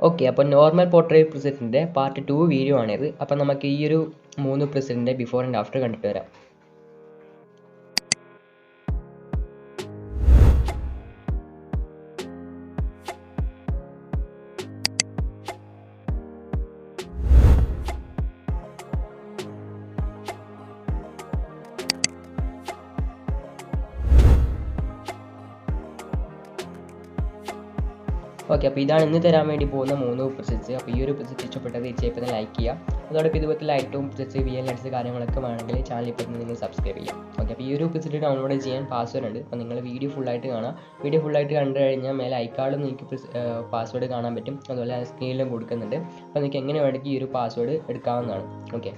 Okay, അപ്പോൾ normal portrait പ്രിസെറ്റിൻ്റെ part 2 video ആണിത്. അപ്പോൾ നമുക്ക് ഈ ഒരു 3 പ്രിസെറ്റിൻ്റെ ബിഫോർ ആൻഡ് ആഫ്റ്റർ കണ്ടിട്ട് വരാം. ഓക്കെ, അപ്പോൾ ഇതാണ് ഇന്ന് തരാൻ വേണ്ടി പോകുന്ന 3 പ്രിസെറ്റ്സ്. അപ്പോൾ ഈ ഒരു പ്രിസെറ്റ് ഇഷ്ടപ്പെട്ടത് തീർച്ചയായിട്ടും ലൈക്ക് ചെയ്യുക. അതോടൊപ്പം ഇതുപോലത്തെ ലൈറ്റും പ്രിസെറ്റ്സ് VLNs കാര്യങ്ങളൊക്കെ വേണമെങ്കിൽ ചാനൽ ഇപ്പോൾ നിങ്ങൾ സബ്സ്ക്രൈബ് ചെയ്യാം. ഓക്കെ, അപ്പോൾ ഈ ഒരു പ്രിസെറ്റ് ഡൗൺലോഡ് ചെയ്യാൻ പാസ്വേഡ് ഉണ്ട്. അപ്പോൾ നിങ്ങൾ വീഡിയോ ഫുള്ളായിട്ട് കാണാം. വീഡിയോ ഫുള്ളായിട്ട് കണ്ടു കഴിഞ്ഞാൽ മേലെ ഐക്കാർഡിൽ നിങ്ങൾക്ക് പാസ്വേഡ് കാണാൻ പറ്റും. അതുപോലെ സ്ക്രീനിലും കൊടുക്കുന്നുണ്ട്. അപ്പോൾ നിങ്ങൾക്ക് എങ്ങനെ വേണമെങ്കിൽ ഈ ഒരു പാസ്വേഡ് എടുക്കാവുന്നതാണ്. ഓക്കെ,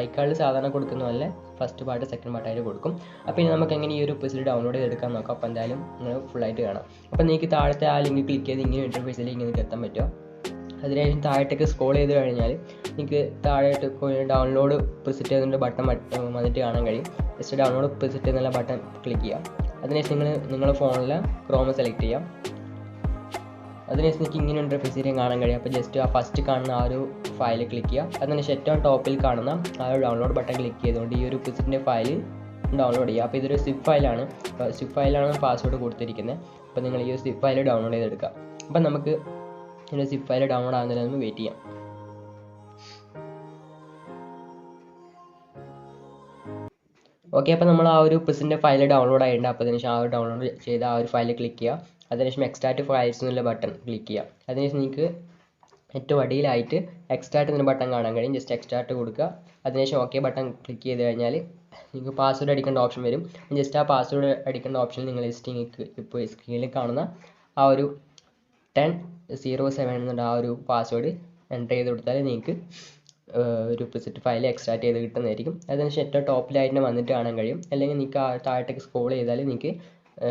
ഐക്കാർഡിൽ സാധാരണ കൊടുക്കുന്ന പോലെ ഫസ്റ്റ് പാർട്ട് സെക്കൻഡ് പാർട്ടായിട്ട് കൊടുക്കും. അപ്പോൾ ഇനി നമുക്ക് എങ്ങനെ ഈ ഒരു പ്രിസെറ്റ് ഡൗൺലോഡ് ചെയ്തെടുക്കാൻ നോക്കാം. അപ്പോൾ എന്തായാലും നിങ്ങൾ ഫുള്ളായിട്ട് കാണാം. അപ്പോൾ നിങ്ങൾക്ക് താഴത്തെ ആ ലിങ്ക് ക്ലിക്ക് ചെയ്ത് ഇങ്ങനെ ഇൻ്റർഫേസിലേക്ക് നിങ്ങൾക്ക് എത്താൻ പറ്റും. അതിനുശേഷം താഴത്തേക്ക് സ്ക്രോൾ ചെയ്ത് കഴിഞ്ഞാൽ നിങ്ങൾക്ക് താഴോട്ട് ഡൗൺലോഡ് പ്രിസെറ്റ് എന്നൊരു ബട്ടൺ വന്നിട്ട് കാണാൻ കഴിയും. ജസ്റ്റ് ഡൗൺലോഡ് പ്രിസെറ്റ് എന്നുള്ള ബട്ടൺ ക്ലിക്ക് ചെയ്യാം. അതിനുശേഷം നിങ്ങളുടെ ഫോണിൽ ക്രോം സെലക്ട് ചെയ്യാം. അതിനുശേഷം നിങ്ങൾക്ക് ഇങ്ങനെ ഇൻ്റർഫേസിലേക്ക് കാണാൻ കഴിയും. അപ്പോൾ ജസ്റ്റ് ആ ഫസ്റ്റ് കാണുന്ന ആ ഒരു ഫയൽ ക്ലിക്ക് ചെയ്യുക. അതിനുശേഷം ഏറ്റവും ടോപ്പിൽ കാണുന്ന ആ ഒരു ഡൗൺലോഡ് ബട്ടൺ ക്ലിക്ക് ചെയ്തുകൊണ്ട് ഈ ഒരു പ്രിസെറ്റിൻ്റെ ഫയൽ ഡൗൺലോഡ് ചെയ്യുക. അപ്പോൾ ഇതൊരു സിപ്പ് ഫയലാണ്. സിപ്പ് ഫയലാണ് പാസ്വേഡ് കൊടുത്തിരിക്കുന്നത്. അപ്പോൾ നിങ്ങൾ ഈ ഒരു സിപ്പ് ഫയൽ ഡൗൺലോഡ് ചെയ്തെടുക്കുക. അപ്പം നമുക്ക് ഇതിൻ്റെ സിപ്പ് ഫയൽ ഡൗൺലോഡ് ആകുന്നതിന് നമുക്ക് വെയിറ്റ് ചെയ്യാം. ഓക്കെ, അപ്പോൾ നമ്മൾ ആ ഒരു പ്രിസെറ്റിൻ്റെ ഫയൽ ഡൗൺലോഡ് ആയിട്ടുണ്ട്. അപ്പോൾ അതിനുശേഷം ആ ഒരു ഡൗൺലോഡ് ചെയ്ത ആ ഒരു ഫയൽ ക്ലിക്ക് ചെയ്യുക. അതിനുശേഷം എക്സ്ട്രാക്റ്റ് ഫയൽസ് എന്നുള്ള ബട്ടൺ ക്ലിക്ക് ചെയ്യുക. അതിനുശേഷം നിങ്ങൾക്ക് ഏറ്റവും അടിയിലായിട്ട് എക്സ്ട്രാക്റ്റ് എന്ന ബട്ടൺ കാണാൻ കഴിയും. ജസ്റ്റ് എക്സ്ട്രാക്റ്റ് കൊടുക്കുക. അതിനുശേഷം ഓക്കെ ബട്ടൺ ക്ലിക്ക് ചെയ്ത് കഴിഞ്ഞാൽ നിങ്ങൾക്ക് പാസ്വേഡ് അടിക്കേണ്ട ഓപ്ഷൻ വരും. ജസ്റ്റ് ആ പാസ്വേഡ് അടിക്കേണ്ട ഓപ്ഷൻ നിങ്ങൾ നിങ്ങൾക്ക് ഇപ്പോൾ സ്ക്രീനിൽ കാണുന്ന ആ ഒരു 1007 എന്നുള്ള ആ ഒരു പാസ്വേഡ് എൻ്റർ ചെയ്ത് കൊടുത്താൽ നിങ്ങൾക്ക് ഒരു പ്രിസെറ്റ് ഫയൽ എക്സ്ട്രാക്റ്റ് ചെയ്ത് കിട്ടുന്നതായിരിക്കും. അതിനുശേഷം ഏറ്റവും ടോപ്പിലായിട്ട് വന്നിട്ട് കാണാൻ കഴിയും. അല്ലെങ്കിൽ നിങ്ങൾക്ക് താഴത്തേക്ക് സ്ക്രോൾ ചെയ്താൽ നിങ്ങൾക്ക്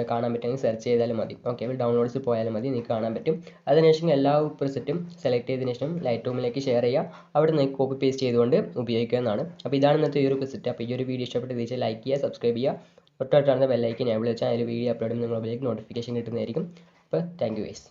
കാണാൻ പറ്റുമെങ്കിൽ സെർച്ച് ചെയ്താലും മതി. ഓക്കെ, ഡൗൺലോഡ്സ് പോയാലും മതി, നിങ്ങൾക്ക് കാണാൻ പറ്റും. അതിനുശേഷം എല്ലാ പ്രിസെറ്റും സെലക്ട് ചെയ്തതിനു ശേഷം ലൈറ്റ്റൂമിലേക്ക് ഷെയർ ചെയ്യുക. അവിടെ നിങ്ങൾക്ക് കോപ്പി പേസ്റ്റ് ചെയ്തുകൊണ്ട് ഉപയോഗിക്കാവുന്നതാണ്. അപ്പോൾ ഇതാണ് ഇന്നത്തെ ഈ ഒരു പ്രിസെറ്റ്. അപ്പോൾ ഈ ഒരു വീഡിയോ ഇഷ്ടപ്പെട്ട് തീർച്ചയായും ലൈക്ക് ചെയ്യുക, സബ്സ്ക്രൈബ് ചെയ്യുക. തൊട്ടടുത്താണ് ബെല്ലൈക്കൻ എനേബിൾ വെച്ചാൽ അതിൽ വീഡിയോ അപ്ലോഡ് ചെയ്യുമ്പോൾ നിങ്ങളുടെ നോട്ടിഫിക്കേഷൻ കിട്ടുന്നതായിരിക്കും. അപ്പോൾ താങ്ക് യു ഗൈസ്.